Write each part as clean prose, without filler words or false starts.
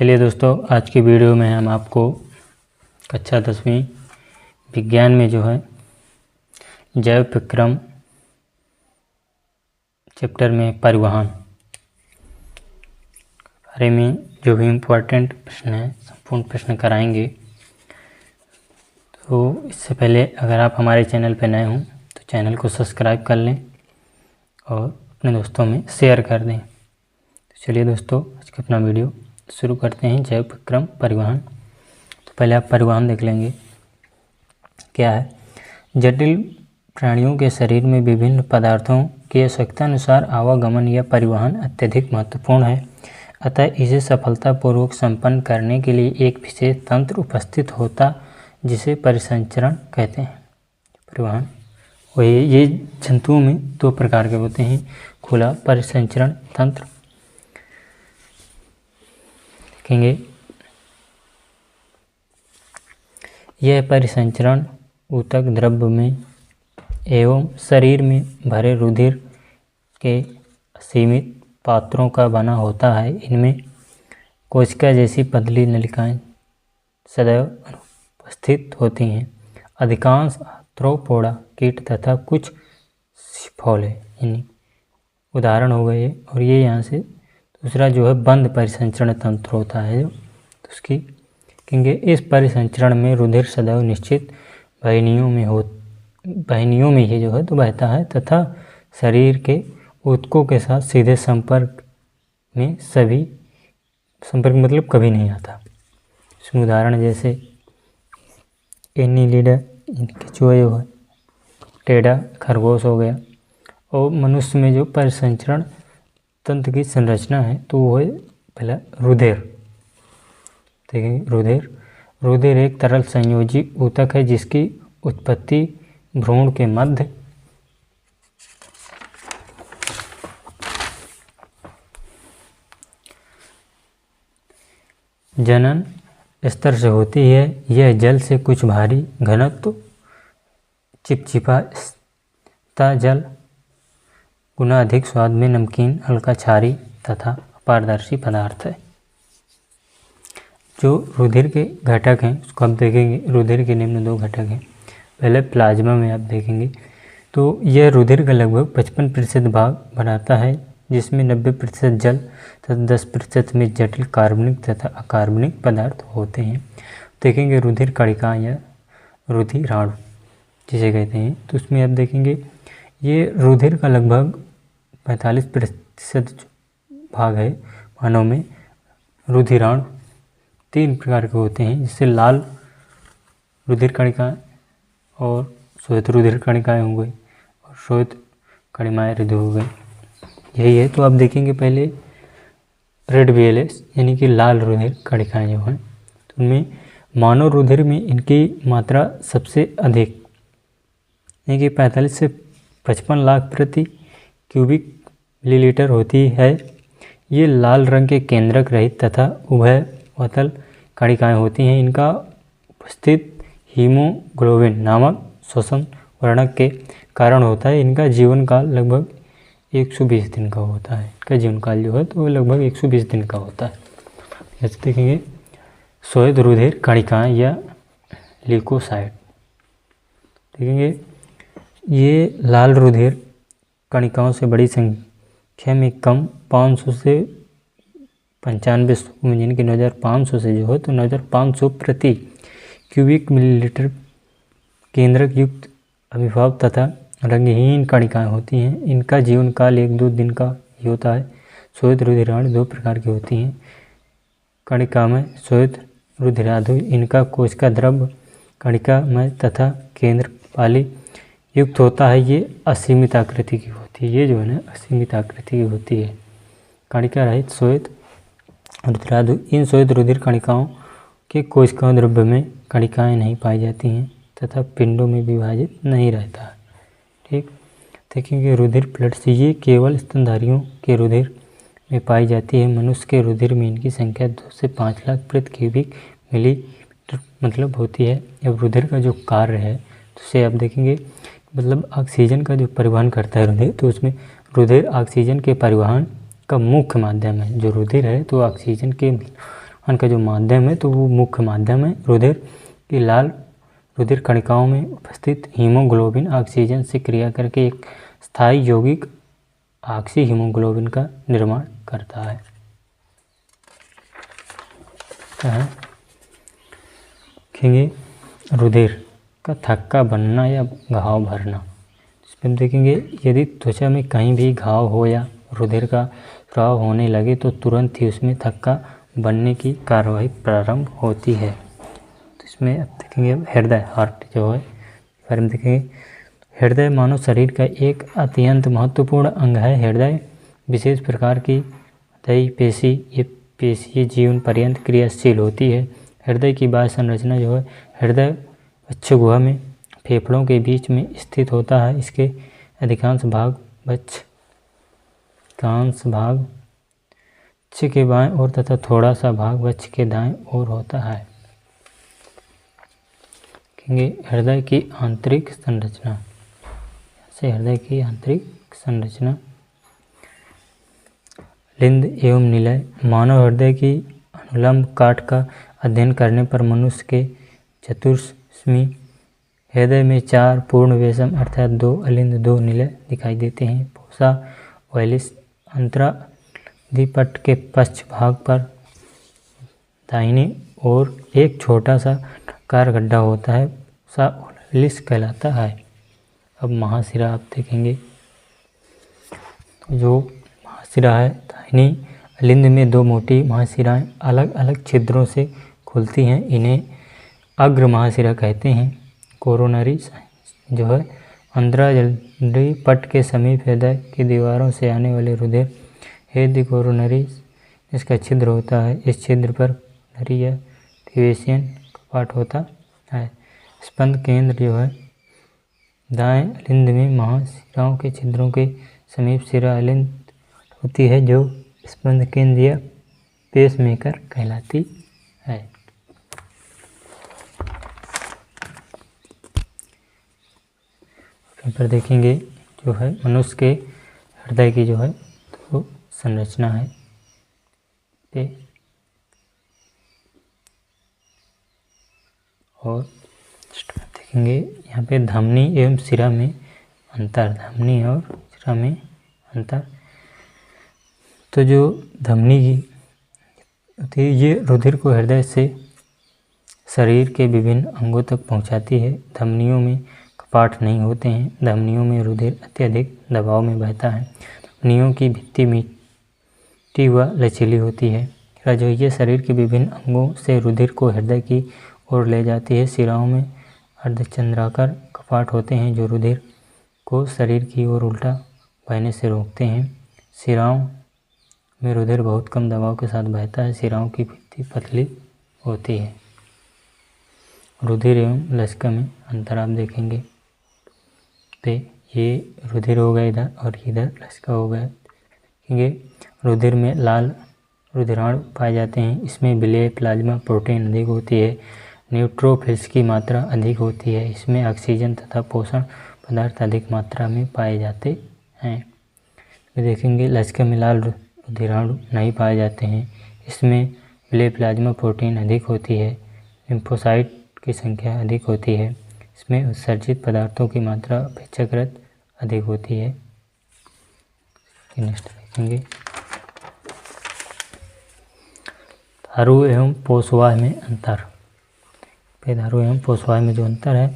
चलिए दोस्तों, आज की वीडियो में हम आपको कक्षा 10वीं विज्ञान में जो है जैव विक्रम चैप्टर में परिवहन बारे में जो भी इम्पोर्टेंट प्रश्न है संपूर्ण प्रश्न कराएंगे। तो इससे पहले अगर आप हमारे चैनल पर नए हों तो चैनल को सब्सक्राइब कर लें और अपने दोस्तों में शेयर कर दें। तो चलिए दोस्तों, आज का अपना वीडियो शुरू करते हैं। जैव विक्रम परिवहन। तो पहले आप परिवहन देख लेंगे क्या है। जटिल प्राणियों के शरीर में विभिन्न पदार्थों की आवश्यकता अनुसार आवागमन या परिवहन अत्यधिक महत्वपूर्ण है, अतः इसे सफलतापूर्वक संपन्न करने के लिए एक विशेष तंत्र उपस्थित होता जिसे परिसंचरण कहते हैं। परिवहन वही ये जंतुओं में दो प्रकार के होते हैं, खुला परिसंचरण तंत्र देखेंगे। यह परिसंचरण ऊतक द्रव्य में एवं शरीर में भरे रुधिर के सीमित पात्रों का बना होता है। इनमें कोशिका जैसी पतली नलिकाएं सदैव अनुपस्थित होती हैं। अधिकांश आर्थ्रोपोडा कीट तथा कुछ सिफोले उदाहरण हो गए। और ये यहाँ से दूसरा जो है बंद परिसंचरण तंत्र होता है, तो उसकी कहेंगे। इस परिसंचरण में रुधिर सदैव निश्चित वाहिनियों में ही जो है तो बहता है तथा शरीर के ऊतकों के साथ सीधे संपर्क मतलब कभी नहीं आता। इसमें उदाहरण जैसे एनीलिडा केंचुआ जो है, टेढ़ा खरगोश हो गया। और मनुष्य में जो परिसंचरण तंत्र की संरचना है तो वो है पहला रुधिर। देखिए रुधिर एक तरल संयोजी ऊतक है जिसकी उत्पत्ति भ्रूण के मध्य जनन स्तर से होती है। यह जल से कुछ भारी घनत्व चिपचिपा जल गुना अधिक स्वाद में नमकीन, हल्का क्षारी तथा अपारदर्शी पदार्थ है। जो रुधिर के घटक हैं उसको आप देखेंगे। रुधिर के निम्न दो घटक हैं। पहले प्लाज्मा में आप देखेंगे तो यह रुधिर का लगभग 55% भाग बनाता है, जिसमें 90% जल तथा 10% में जटिल कार्बनिक तथा अकार्बनिक पदार्थ होते हैं। देखेंगे रुधिर कणिका या रुधिराणु जिसे कहते हैं, तो उसमें आप देखेंगे ये रुधिर का लगभग 45% भाग है। मानव में रुधिराणु 3 प्रकार के होते हैं, जिससे लाल रुधिर कणिकाएँ और श्वेत रुधिर कणिकाएँ हो गई और श्वेत कणिकाएँ रुधिर हो गई। यही है। तो आप देखेंगे पहले रेड VLS यानी कि लाल रुधिर कणिकाएँ जो हैं, तो उनमें मानव रुधिर में इनकी मात्रा सबसे अधिक यानी कि 45 से 55 लाख प्रति क्यूबिक मिलीलीटर होती है। ये लाल रंग के केंद्रक रहित तथा उभयवतल कणिकाएँ होती हैं। इनका उपस्थित हीमोग्लोबिन नामक श्वसन वर्णक के कारण होता है। इनका जीवन काल लगभग 120 दिन का होता है। इनका जीवन काल जो है तो लगभग 120 दिन का होता है। जैसे देखेंगे श्वेत रुधिर कणिकाएँ या ल्यूकोसाइट देखेंगे। ये लाल रुधिर कणिकाओं से बड़ी संख्या में कम 500 से 95 यानी कि 9500 से जो है तो 9500 प्रति क्यूबिक मिलीलीटर केंद्रक युक्त अभिभाव तथा रंगहीन कणिकाएँ होती हैं। इनका जीवन काल 1-2 दिन का ही होता है। श्वेत रुधिराणु 2 प्रकार की होती हैं। कणिका में श्वेत रुधिराणु इनका कोशिका द्रव्य कणिका में तथा केंद्र पाली युक्त होता है। ये असीमित आकृति की होती है। ये जो है ना असीमित आकृति की होती है। कणिका रहित श्वेत रुधिराणु। इन श्वेत रुधिर कणिकाओं के कोशिका द्रव्य में कणिकाएँ नहीं पाई जाती हैं तथा पिंडों में विभाजित नहीं रहता है। ठीक, देखेंगे रुधिर प्लेट्स। ये केवल स्तनधारियों के रुधिर में पाई जाती है। मनुष्य के रुधिर में इनकी संख्या 2 से 5 लाख प्रति क्यूबिक मिलीलीटर मतलब होती है। अब रुधिर का जो कार्य है तो उसे आप देखेंगे मतलब ऑक्सीजन का जो परिवहन करता है रुधिर, तो उसमें रुधिर ऑक्सीजन के परिवहन का मुख्य माध्यम है। जो रुधिर है तो ऑक्सीजन के परिवहन का जो माध्यम है तो वो मुख्य माध्यम है। रुधिर की लाल रुधिर कणिकाओं में उपस्थित हीमोग्लोबिन ऑक्सीजन से क्रिया करके एक स्थायी यौगिक ऑक्सी हीमोग्लोबिन का निर्माण करता है। देखेंगे रुधिर का थक्का बनना या घाव भरना। इसमें देखेंगे यदि त्वचा में कहीं भी घाव हो या रुधिर का स्राव होने लगे तो तुरंत ही उसमें थक्का बनने की कार्रवाई प्रारंभ होती है। तो इसमें अब देखेंगे हृदय, हार्ट जो है बारे में देखेंगे। हृदय मानव शरीर का एक अत्यंत महत्वपूर्ण अंग है। हृदय विशेष प्रकार की हृदय पेशी, ये पेशी जीवन पर्यंत क्रियाशील होती है। हृदय की बाह्य संरचना जो है, हृदय वक्ष गुहा में फेफड़ों के बीच में स्थित होता है। इसके अधिकांश भाग वक्ष के बाएं ओर तथा थोड़ा सा भाग वक्ष के दाएं ओर होता है। कहेंगे हृदय की आंतरिक संरचना। से हृदय की आंतरिक संरचना, लिंद एवं निलय। मानव हृदय की अनुलंब काट का अध्ययन करने पर मनुष्य के चतुर्षमी हृदय में 4 पूर्ण वेशम अर्थात 2 अलिंद 2 निलय दिखाई देते हैं। फोसा ओवलिस अंतरादिपट के पश्च भाग पर दाहिनी ओर एक छोटा सा कार गड्ढा होता है, फोसा ओवलिस कहलाता है। अब महाशिरा आप देखेंगे, जो महाशिरा है दाहिनी अलिंद में 2 मोटी महाशिराएं अलग अलग छिद्रों से खुलती हैं, इन्हें अग्र महाशिरा कहते हैं। कोरोनरी जो है अंतराजलरी पट के समीप हृदय की दीवारों से आने वाले रुधिर हृदय कोरोनरी इसका छिद्र होता है। इस छिद्र पर नरी या थिवेसियन कपाट होता है। स्पंद केंद्र जो है दाएं अलिंद में महाशिराओं के छिद्रों के समीप शिरा अलिंद होती है, जो स्पंद केंद्र या पेसमेकर कहलाती है। यहाँ पर देखेंगे जो है मनुष्य के हृदय की जो है तो संरचना है। और देखेंगे यहाँ पे धमनी एवं शिरा में अंतर, धमनी और शिरा में अंतर। तो जो धमनी की होती है ये रुधिर को हृदय से शरीर के विभिन्न अंगों तक पहुँचाती है। धमनियों में कपाट नहीं होते हैं। धमनियों में रुधिर अत्यधिक दबाव में बहता है। धमनियों की भित्ति मीठी व लचीली होती है। जो ये शरीर के विभिन्न अंगों से रुधिर को हृदय की ओर ले जाती है। शिराओं में अर्धचंद्राकार कपाट होते हैं जो रुधिर को शरीर की ओर उल्टा बहने से रोकते हैं। शिराओं में रुधिर बहुत कम दबाव के साथ बहता है। शिराओं की भित्ति पतली होती है। रुधिर एवं लसिका में अंतर आप देखेंगे पे ये रुधिर हो गया इधर और इधर लसिका हो गया। देखेंगे रुधिर में लाल रुधिराणु पाए जाते हैं। इसमें विलेय प्लाज्मा प्रोटीन अधिक होती है। न्यूट्रोफिल्स की मात्रा अधिक होती है। इसमें ऑक्सीजन तथा पोषण पदार्थ अधिक मात्रा में पाए जाते हैं। देखेंगे लसिका में लाल रुधिराणु नहीं पाए जाते हैं। इसमें विलेय प्लाज्मा प्रोटीन अधिक होती है। लिम्फोसाइट की संख्या अधिक होती है। इसमें उत्सर्जित पदार्थों की मात्रा अपेक्षाकृत अधिक होती है। नेक्स्ट देखेंगे धारु एवं पोषवाह में अंतर। धारु एवं पोषवाह में जो अंतर है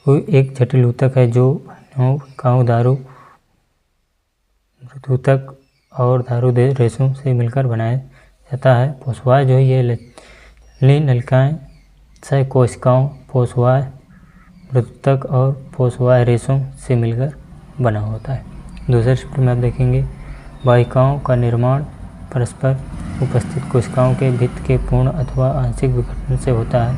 वो एक जटिल ऊतक है जो काऊ धारु ऊतक और धारु रेशों से मिलकर बनाया जाता है। पोषवाह जो है ये नलिकाएं सह कोशिकाओं पोषवाह ऊतक और पोषवाह रेशों से मिलकर बना होता है। दूसरे चित्र में आप देखेंगे वाहिकाओं का निर्माण परस्पर उपस्थित कोशिकाओं के भित्त के पूर्ण अथवा आंशिक विघटन से होता है।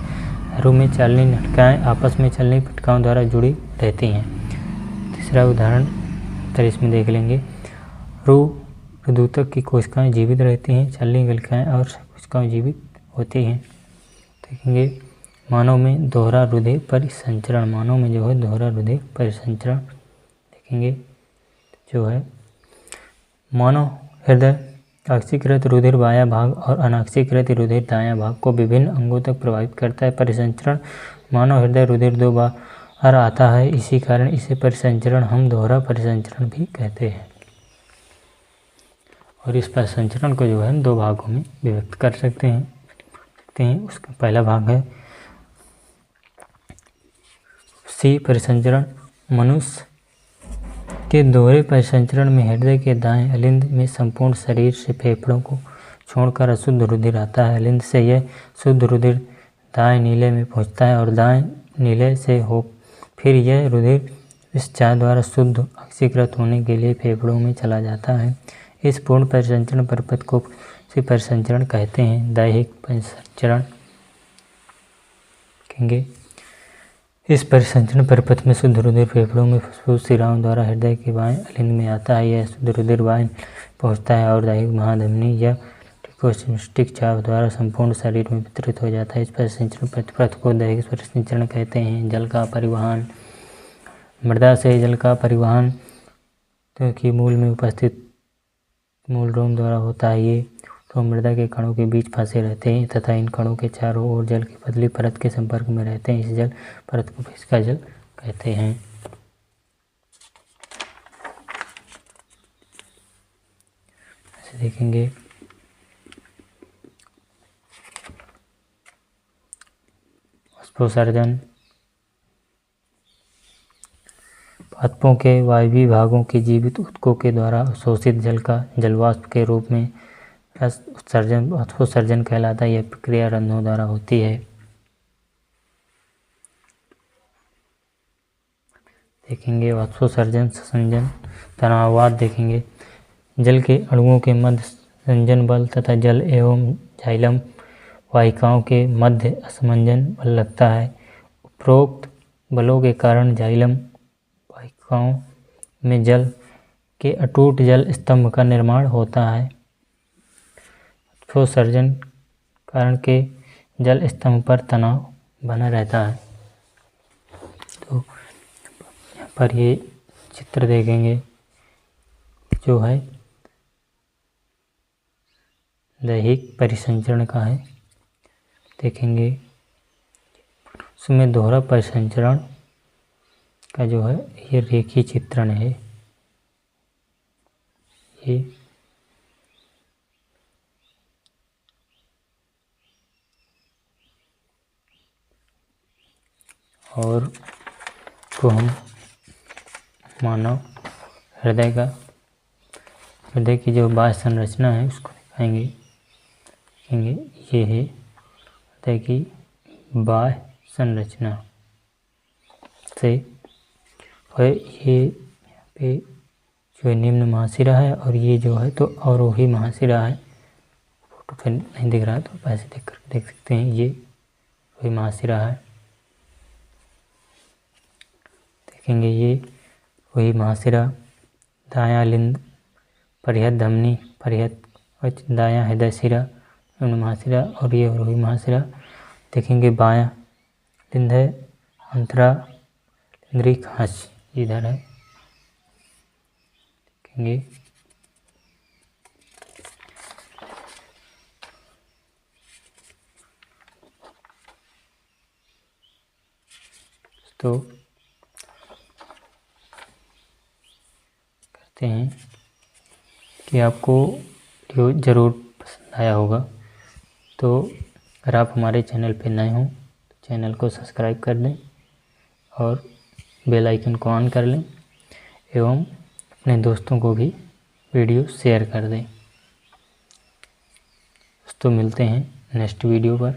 धारु में चालनी नलिकाएं आपस में चलनी पट्टिकाओं द्वारा जुड़ी रहती हैं। तीसरा उदाहरण तो इसमें देख लेंगे। रुधिरोत्तक की कोशिकाएं जीवित रहती हैं। चलनी नलिकाएं और कोशिकाएं जीवित होती हैं। देखेंगे मानव में दोहरा रुधिर परिसंचरण। मानव में जो है दोहरा रुधिर परिसंचरण देखेंगे जो है मानव हृदय ऑक्सीकृत रुधिर बायां भाग और अनॉक्सीकृत रुधिर दायां भाग को विभिन्न अंगों तक प्रभावित करता है। परिसंचरण मानव हृदय रुधिर 2 बार आता है, इसी कारण इसे परिसंचरण हम दोहरा परिसंचरण भी कहते हैं। और इस परिसंचरण को जो है 2 भागों में विभक्त कर सकते हैं। उसका पहला भाग है सी परिसंचरण। मनुष्य के दोहरे परिसंचरण में हृदय के दाएं अलिंद में संपूर्ण शरीर से फेफड़ों को छोड़कर अशुद्ध रुधिर आता है। अलिंद से यह शुद्ध रुधिर दाएं नीले में पहुंचता है और दाएं नीले से हो फिर यह रुधिर इस चाह द्वारा शुद्ध ऑक्सीकृत होने के लिए फेफड़ों में चला जाता है। इस पूर्ण परिसंचरण प्रपथ को सी परिसंचरण कहते हैं। दैहिक परिसंचरण कहेंगे। इस परिसंचरण प्रपथ में शुद्ध रुधिर फेफड़ों में फुसफुस शिराओं द्वारा हृदय के बाएं अलिंद में आता है। यह शुद्ध रुधिर बाएं पहुंचता है और दैहिक महाधमनी या ट्रिकोसिस्टिक चाप द्वारा संपूर्ण शरीर में वितरित हो जाता है। इस परिसंचरण प्रपथ को दैहिक परिसंचरण कहते हैं। जल का परिवहन। मृदा से जल का परिवहन की मूल में उपस्थित मूल रोम द्वारा होता है। ये तो मृदा के कणों के बीच फंसे रहते हैं तथा इन कणों के चारों ओर जल की पतली परत के संपर्क में रहते हैं। इस जल परत को फिसका जल कहते हैं। ऐसे देखेंगे वाष्पोत्सर्जन। पादपों के वायवीय भागों के जीवित ऊतकों के द्वारा अवशोषित जल का जलवाष्प के रूप में रस उत्सर्जन वाष्पोत्सर्जन कहलाता है। यह प्रक्रिया रंध्रों द्वारा होती है। देखेंगे वाष्पोत्सर्जन संजन तनाववाद। देखेंगे जल के अणुओं के मध्य संजन बल तथा जल एवं जाइलम वाहिकाओं के मध्य असमंजन बल लगता है। उपरोक्त बलों के कारण जाइलम वाहिकाओं में जल के अटूट जल स्तंभ का निर्माण होता है। वाष्पोत्सर्जन कारण के जल स्तंभ पर तनाव बना रहता है। तो यहाँ पर ये चित्र देखेंगे जो है दैहिक परिसंचरण का है। देखेंगे उसमें दोहरा परिसंचरण का जो है ये रेखीय चित्रण है। ये और को हम मानव हृदय की जो बाह्य संरचना है उसको दिखाएंगे। ये है हृदय की बाह्य संरचना से और ये यहाँ पे जो निम्न महाशिरा है और ये जो है तो अवरोही महाशिरा है। फोटो पे नहीं दिख रहा तो ऐसे देख कर देख सकते हैं। ये वही महाशिरा है। देखेंगे ये वही महाशिरा। दायां अलिंद परिहत धमनी परिहत और दायां हृदय शिरा महाशिरा और ये अवरोही महाशिरा। देखेंगे बायां अलिंद है अंतरा इंद्रिय खांच इधर है। देखेंगे तो करते हैं कि आपको वीडियो ज़रूर पसंद आया होगा। तो अगर आप हमारे चैनल पर नए हों तो चैनल को सब्सक्राइब कर दें और बेल आइकन को ऑन कर लें एवं अपने दोस्तों को भी वीडियो शेयर कर दें। दोस्तों मिलते हैं नेक्स्ट वीडियो पर।